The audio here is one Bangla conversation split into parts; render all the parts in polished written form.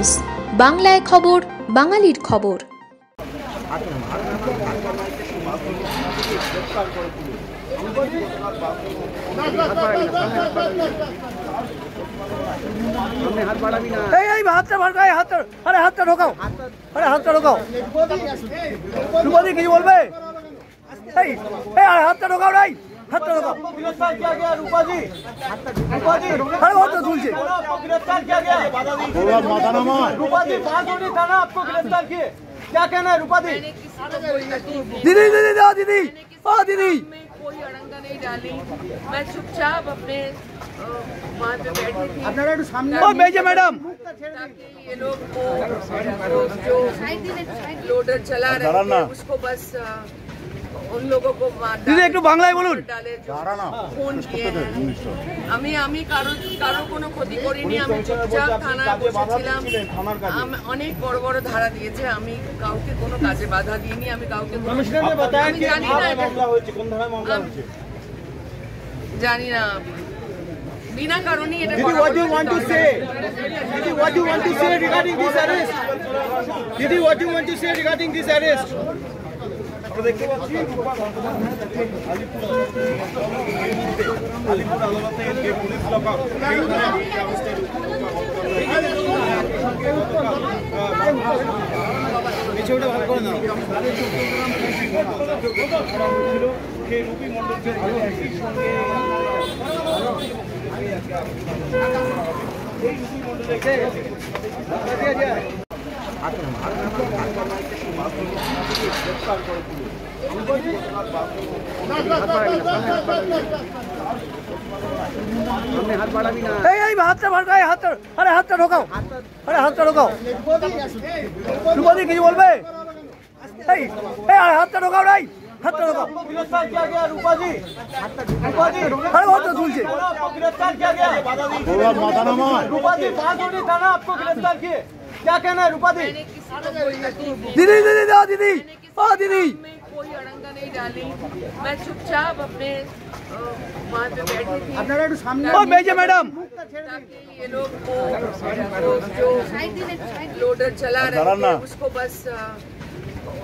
নিউজ, বাংলায় খবর, বাঙালির খবর। হাতটা ঢোকাও, হাতটা ঢোকাও। রূপাদি কিছু বলবে? হাতটা ঢোকাও, নাই হাতটা ढोकाओ। गिरफ्तार किया गया रूपाजी, अरे वो तो झूलছে। गिरफ्तार किया गया रूपाजी, बागोड़ी थाना आपको गिरफ्तार किए, क्या कहना है रूपाजी? दीदी दीदी दीदी दीदी दीदी कोई अड़ंगा नहीं डाली, मैं चुपचाप अपने वहाँ पे बैठी थी। मैडम ताकि ये लोग जो लोडर चला रहे थे उसको बस उन लोगों को একটু বাংলায় বলুন। ফোন কিए আমি কারো কোনো ক্ষতি করিনি, আমি চুপচাপ থানায় বসেছিলাম। অনেক বড় বড় ধারা দিয়েছে, আমি কাউকে কোনো কাজে বাধা দিইনি, আমি কাউকে জানি না বিনা কারণে এটা Didi, what do you want to say? Didi, what do you want to say regarding this arrest? Didi, what do you want to say regarding this arrest? দেখতে পাচ্ছি আলিপুর আদালতে যে পুলিশ লকআপ পিছুটা ভাগ করে নাও। সেই রূপী মণ্ডলের সঙ্গে এই রূপী মণ্ডলকে হাতটা ঢোকাও, হাতটা ঢোকাও। রূপাদি কিছু বলবে? হাতটা ঢোকাও, নাই হাতটা ঢোকাও। गिरफ्तार किया गया रूपाजी, अरे वो तो झूलছে। गिरफ्तार किया गया रूपाजी, बागोड़ी थाना आपको गिरफ्तार किए, क्या कहना है रूपादी? दीदी दीदी दीदी दीदी कोई अड़ंगा नहीं डाली, मैं चुपचाप अपने वहाँ पे बैठी थी। मैडम ताकि ये लोग जो लोडर चला रहे थे उसको बस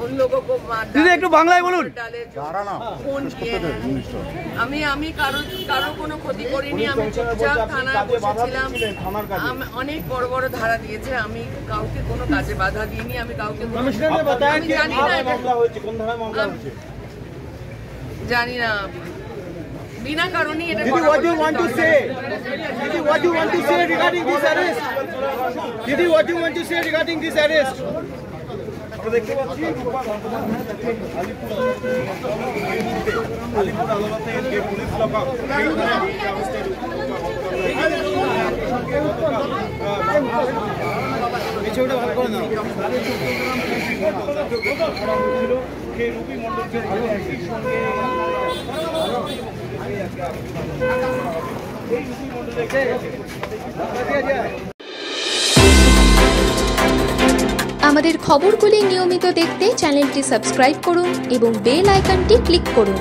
उन लोगों को একটু বাংলায় বলুন। ফোন কিए আমি কারো কোনো ক্ষতি করিনি, আমি চুপচাপ থানায় বসেছিলাম। অনেক বড় বড় ধারা দিয়েছে, আমি কাউকে কোনো কাজে বাধা দিইনি, আমি কাউকে জানি না বিনা কারণে এটা। Didi, what do you want to say? Didi, what do you want to say regarding this arrest? Didi, what do you want to say regarding this arrest? দেখতে পাচ্ছি আলিপুর আদালতে যে পুলিশ লকআপ পিছুটা ভাগ করে নাও। সেই রূপী মণ্ডলের সঙ্গে এই রূপী মণ্ডলকে আমাদের খবরগুলি নিয়মিত দেখতে চ্যানেলটি সাবস্ক্রাইব করুন এবং বেল আইকনটি ক্লিক করুন।